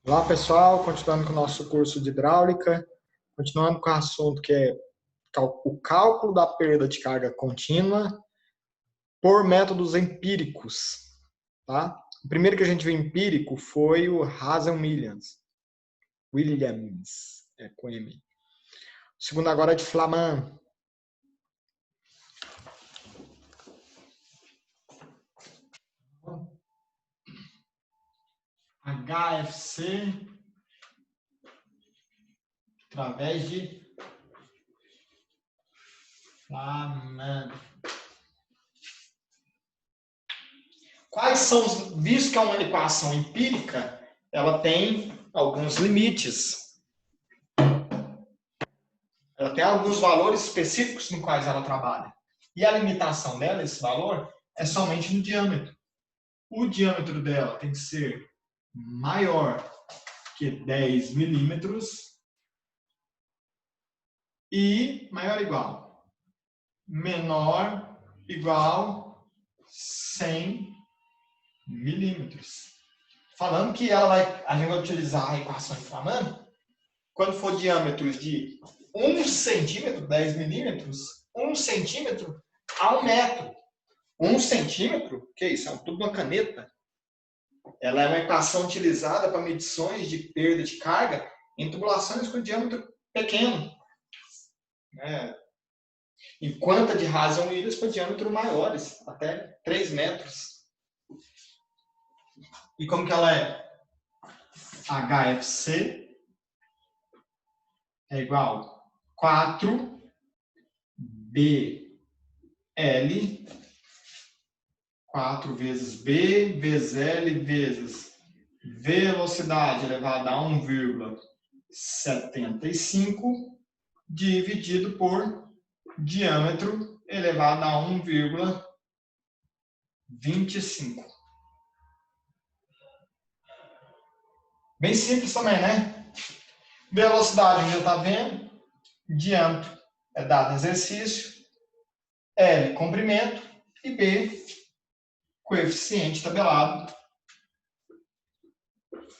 Olá, pessoal, continuando com o nosso curso de hidráulica, continuando com o assunto que é o cálculo da perda de carga contínua por métodos empíricos, tá? O primeiro que a gente viu empírico foi o Hazen-Williams, com M. O segundo agora é de Flaman. HFC através de Flaman. Quais são os... Visto que é uma equação empírica, ela tem alguns limites. Ela tem alguns valores específicos no quais ela trabalha. E a limitação dela, esse valor, é somente no diâmetro. O diâmetro dela tem que ser maior que 10 milímetros e maior ou igual. Menor igual 100 milímetros. Falando que a gente vai utilizar a equação de Flaman, quando for diâmetros de 1 centímetro, 10 milímetros, 1 centímetro a 1 metro. 1 centímetro, que é isso? É um tubo de uma caneta. Ela é uma equação utilizada para medições de perda de carga em tubulações com diâmetro pequeno. Enquanto a de Hazen-Williams para diâmetro maiores, até 3 metros. E como que ela é? HFC é igual a 4BL, 4 vezes B vezes L vezes velocidade elevada a 1,75 dividido por diâmetro elevado a 1,25. Bem simples também, né? Velocidade a gente já está vendo. Diâmetro é dado exercício. L, comprimento. E B, coeficiente tabelado.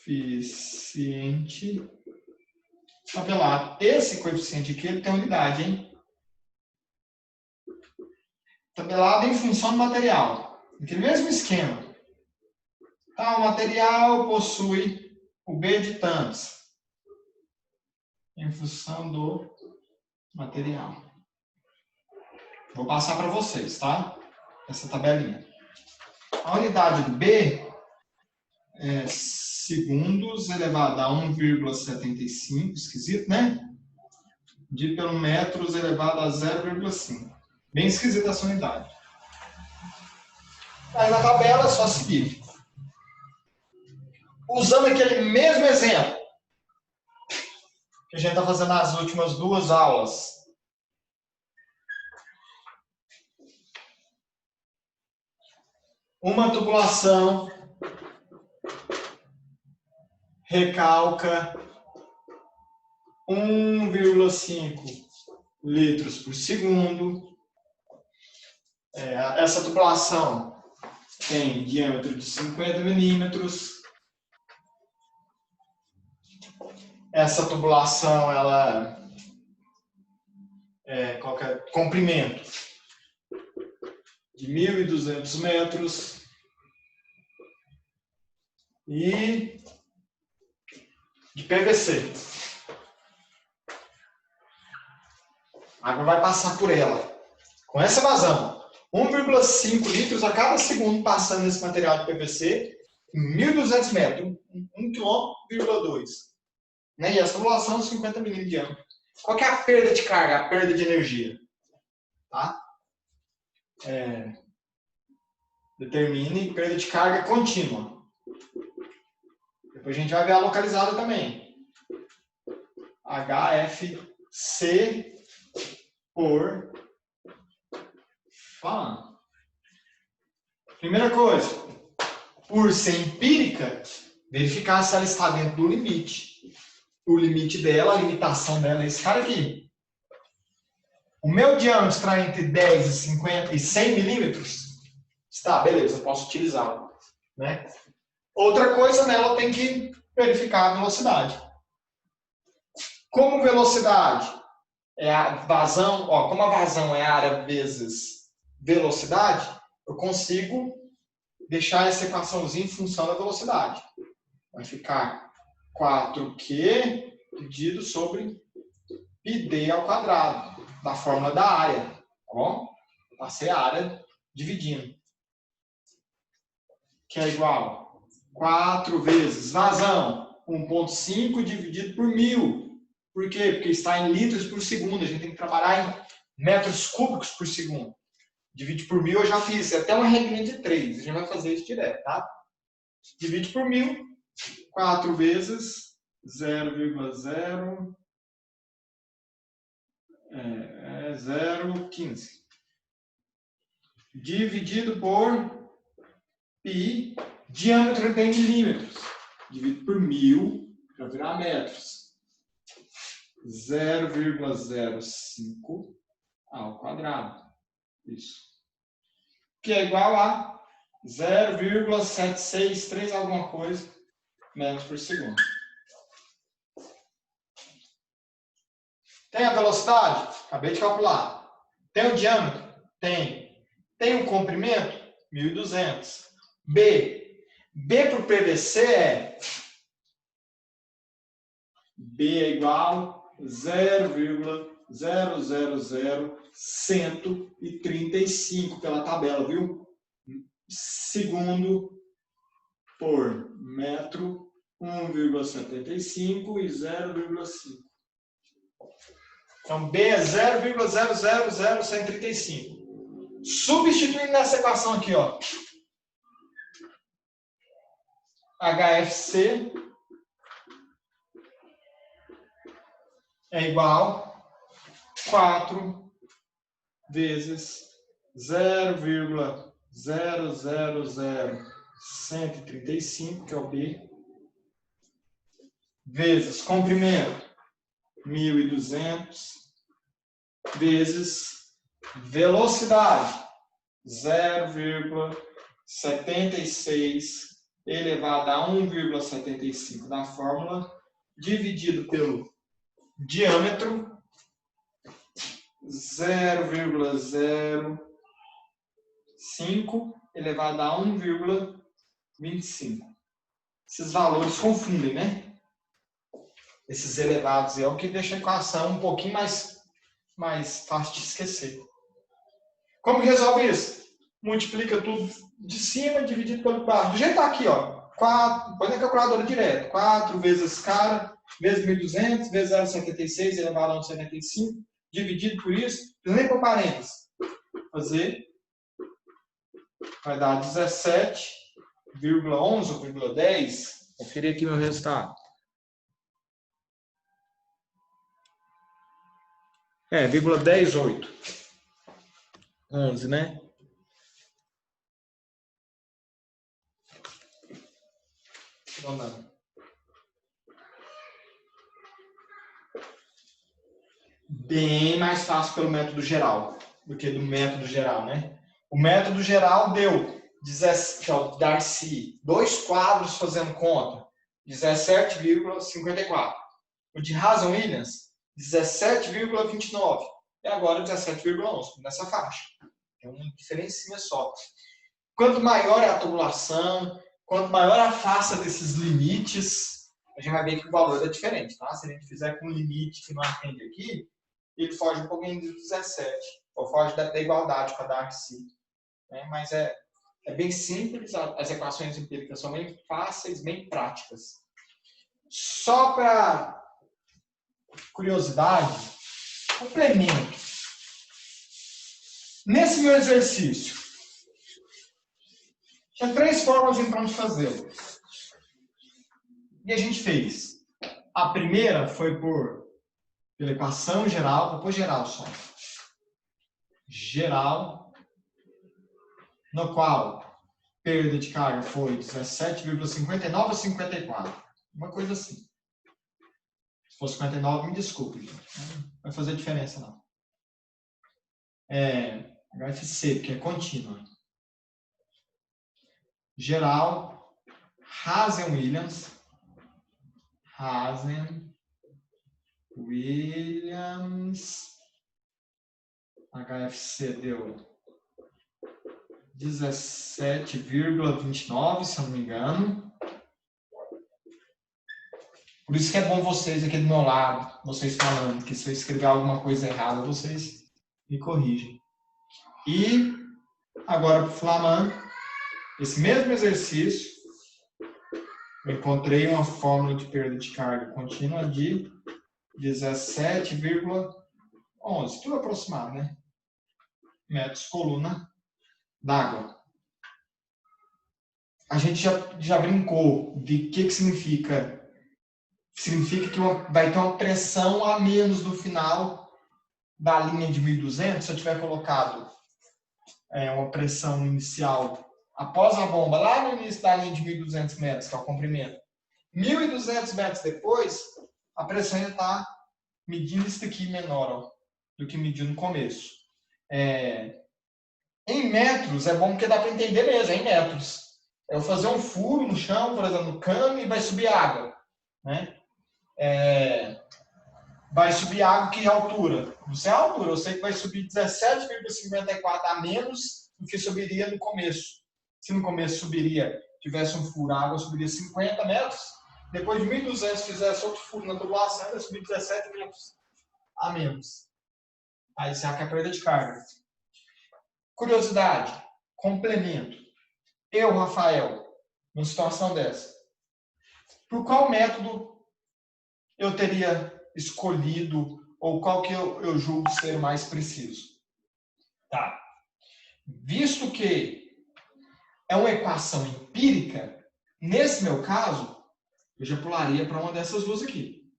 Coeficiente tabelado. Esse coeficiente aqui ele tem unidade, hein? Tabelado em função do material. Aquele mesmo esquema. Tá, o material possui o B de tantos. Em função do material. Vou passar para vocês, tá? Essa tabelinha. A unidade do B é segundos elevado a 1,75, esquisito, né? Dividido pelo metros elevado a 0,5. Bem esquisita essa unidade. Aí na tabela é só seguir. Usando aquele mesmo exemplo que a gente está fazendo nas últimas 2 aulas. Uma tubulação recalca 1,5 litros por segundo. Essa tubulação tem diâmetro de 50 milímetros. Essa tubulação, ela comprimento de 1.200 metros e de PVC. A água vai passar por ela. Com essa vazão, 1,5 litros a cada segundo passando nesse material de PVC, 1.200 metros, 1,2 km. E essa tubulação é 50 milímetros de diâmetro. Qual que é a perda de carga, a perda de energia? Tá? Determine perda de carga contínua. Depois a gente vai ver a localizada também. HFC por Flaman. Primeira coisa, por ser empírica, verificar se ela está dentro do limite. O limite dela, a limitação dela é esse cara aqui. O meu diâmetro está entre 10 e 50 e 100 milímetros. Está, beleza, eu posso utilizá-lo. Né? Outra coisa, nela tem que verificar a velocidade. Como velocidade é a vazão, ó, como a vazão é área vezes velocidade, eu consigo deixar essa equaçãozinha em função da velocidade. Vai ficar 4Q dividido sobre πd ao quadrado, da fórmula da área. Tá bom? Passei a área dividindo. Que é igual a 4 vezes vazão, 1,5 dividido por 1000. Por quê? Porque está em litros por segundo. A gente tem que trabalhar em metros cúbicos por segundo. Divide por 1000 eu já fiz. É até uma regrinha de 3. A gente vai fazer isso direto, tá? Divide por 1000. 4 vezes 0,015. Dividido por π, diâmetro em milímetros. Dividido por 1000 para virar metros. 0,05 ao quadrado. Isso. Que é igual a 0,763 alguma coisa metros por segundo. Tem a velocidade? Acabei de calcular. Tem o diâmetro? Tem. Tem o comprimento? 1.200. B para o PVC é B é igual a 0,000135 pela tabela, viu? Segundo por metro, 1,75 e 0,5. Então, B é 0,000135. Substituindo nessa equação aqui, ó. HFC é igual a 4 vezes 0,000135, que é o B, vezes comprimento, 1.200, vezes velocidade, 0,76 elevado a 1,75 da fórmula, dividido pelo diâmetro, 0,05 elevado a 1,25. Esses valores confundem, né? Esses elevados é o que deixa a equação um pouquinho mais fácil de esquecer. Como que resolve isso? Multiplica tudo de cima, dividido pelo 4. Do jeito que está aqui, ó. 4, põe na calculadora direto. 4 vezes cara, vezes 1.200, vezes 0,76 elevado a 1,75, dividido por isso, nem por parênteses. Fazer, vai dar 17,11 ou 0,10. Conferir aqui meu resultado. 0,108. 11, né? Bem mais fácil pelo método geral do que do método geral, né? O método geral deu Darcy, 2 quadros fazendo conta, 17,54. O de Hazen-Williams, 17,29. E agora 17,11, nessa faixa. É uma diferencinha só. Quanto maior é a tubulação, quanto maior a face desses limites, a gente vai ver que o valor é diferente, tá? Se a gente fizer com um limite que não atende aqui, ele foge um pouquinho do 17, ou foge da igualdade com a Darcy. Né? Mas é bem simples, as equações empíricas são bem fáceis, bem práticas. Só para curiosidade, complemento. Nesse meu exercício, tinha 3 formas então de fazê-lo. E a gente fez. A primeira foi pela equação geral, vou pôr geral só. Geral, no qual perda de carga foi 17,59 ou 54. Uma coisa assim. Se for 59, me desculpe. Não vai fazer diferença, não. HFC, porque é contínua. Geral, Hazen-Williams, Hazen, Williams, HFC deu 17,29, se eu não me engano. Por isso que é bom vocês aqui do meu lado, vocês falando, que se eu escrever alguma coisa errada, vocês me corrigem. E agora para o Flaman, esse mesmo exercício, eu encontrei uma fórmula de perda de carga contínua de 17,11, tudo aproximado, né? Metros coluna d'água. A gente já brincou de que significa. Significa que vai ter uma pressão a menos no final da linha de 1.200, se eu tiver colocado uma pressão inicial após a bomba, lá no início da linha de 1.200 metros, que é o comprimento. 1.200 metros depois, a pressão ainda está medindo isso daqui menor do que mediu no começo. Em metros, é bom porque dá para entender mesmo, em metros. Eu vou fazer um furo no chão, por exemplo, no cano, e vai subir água, né? Vai subir água que altura? Não sei a altura, eu sei que vai subir 17,54 a menos do que subiria no começo. Se no começo tivesse um furo, a água subiria 50 metros, depois de 1.200 fizesse outro furo na tubulação, vai subir 17 metros a menos. Aí você quer perda de carga. Curiosidade, complemento. Eu, Rafael, numa situação dessa, por qual método eu teria escolhido ou qual que eu julgo ser mais preciso? Tá. Visto que é uma equação empírica, nesse meu caso, eu já pularia para uma dessas duas aqui.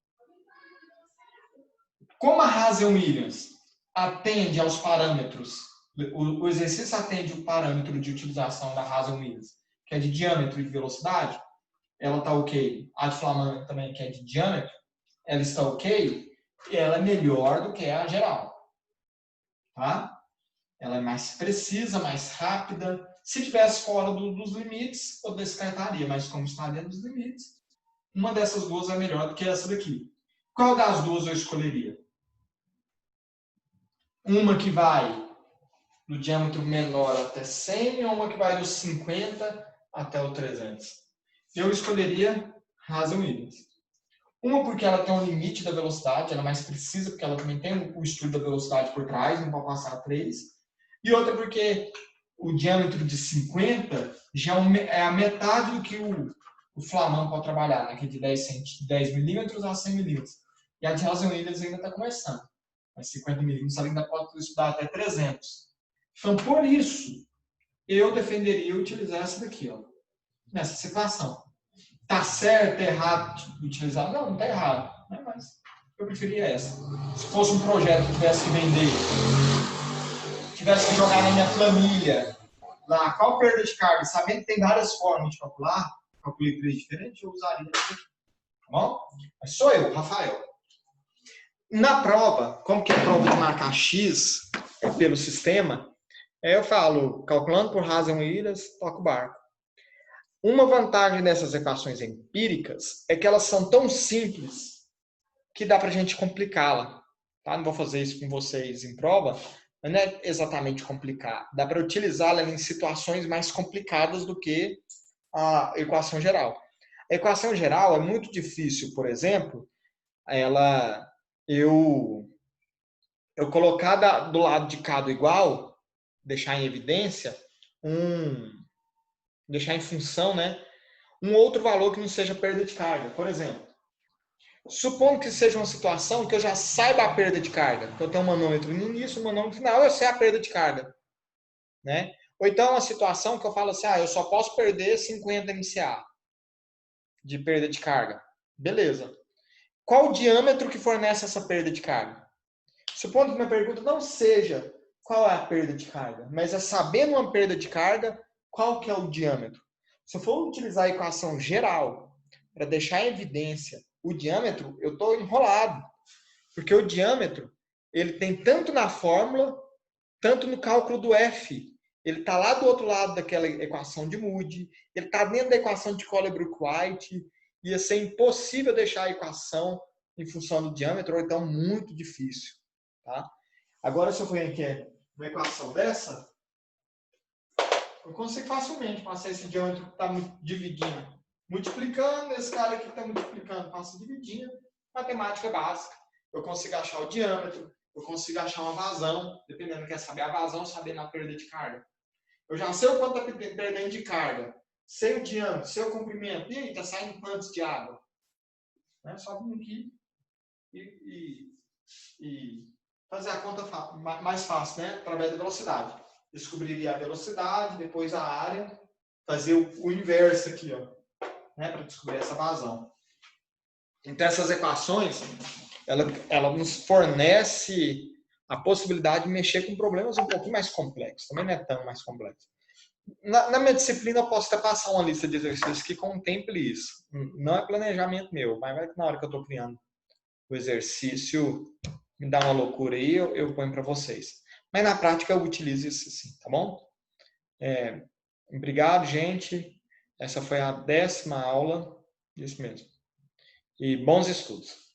Como a Hazen-Williams atende aos parâmetros, o exercício atende o parâmetro de utilização da Hazen-Williams, que é de diâmetro e de velocidade, ela está ok. A de Flaman também, que é de diâmetro, ela está ok, e ela é melhor do que a geral. Tá? Ela é mais precisa, mais rápida. Se tivesse fora dos limites, eu descartaria, mas como estaria nos limites, uma dessas duas é melhor do que essa daqui. Qual das duas eu escolheria? Uma que vai do diâmetro menor até 100 ou uma que vai dos 50 até o 300? Eu escolheria Hazen-Williams. Uma porque ela tem um limite da velocidade, ela é mais precisa porque ela também tem o estudo da velocidade por trás, não pode passar 3. E outra porque o diâmetro de 50 já é a metade do que o Flaman pode trabalhar, né? Que é de 10 milímetros a 100 milímetros. E a de Hazen-Williams ainda está começando. Mas 50 milímetros ela ainda pode estudar até 300. Então, por isso, eu defenderia utilizar essa daqui, ó, nessa situação. Tá certo, errado de utilizar? Não, não tá errado. Né? Mas eu preferia essa. Se fosse um projeto que tivesse que vender, tivesse que jogar na minha planilha, lá, qual perda de carga, sabendo que tem várias formas de calcular, calculei 3 diferentes, eu usaria essa aqui. Tá bom? Mas sou eu, Rafael. Na prova, como que é a prova de marcar X pelo sistema, eu falo, calculando por Hazen-Williams, toco o barco. Uma vantagem dessas equações empíricas é que elas são tão simples que dá para a gente complicá-la. Tá? Não vou fazer isso com vocês em prova, mas não é exatamente complicar. Dá para utilizá-la em situações mais complicadas do que a equação geral. A equação geral é muito difícil, por exemplo, eu colocar do lado de cada igual, deixar em evidência, deixar em função, né, um outro valor que não seja perda de carga. Por exemplo, supondo que seja uma situação que eu já saiba a perda de carga, que eu tenho um manômetro no início, um manômetro no final, eu sei a perda de carga. Né? Ou então uma situação que eu falo assim, eu só posso perder 50 MCA de perda de carga. Beleza. Qual o diâmetro que fornece essa perda de carga? Supondo que minha pergunta não seja qual é a perda de carga, mas é sabendo uma perda de carga, qual que é o diâmetro. Se eu for utilizar a equação geral para deixar em evidência o diâmetro, eu estou enrolado. Porque o diâmetro, ele tem tanto na fórmula, tanto no cálculo do F. Ele está lá do outro lado daquela equação de Moody, ele está dentro da equação de Colebrook-White, ia ser impossível deixar a equação em função do diâmetro, ou então muito difícil. Tá? Agora, se eu for aqui uma equação dessa, eu consigo facilmente passar esse diâmetro que está dividindo, multiplicando, esse cara aqui que está multiplicando, passa dividindo, matemática básica. Eu consigo achar o diâmetro, eu consigo achar uma vazão, dependendo, quer saber a vazão, saber na perda de carga. Eu já sei o quanto está perdendo de carga, sei o diâmetro, sei o comprimento, e aí, está saindo quantos de água? Né? Só vir aqui e fazer a conta mais fácil, né? Através da velocidade. Descobriria a velocidade, depois a área, fazer o inverso aqui, ó, né? Para descobrir essa vazão. Então, essas equações, ela nos fornece a possibilidade de mexer com problemas um pouquinho mais complexos. Também não é tão mais complexo. Na minha disciplina, eu posso até passar uma lista de exercícios que contemple isso. Não é planejamento meu, mas vai que na hora que eu estou criando o exercício, me dá uma loucura aí, eu ponho para vocês. Mas na prática, eu utilizo isso sim, tá bom? Obrigado, gente. Essa foi a 10ª aula. Isso mesmo. E bons estudos.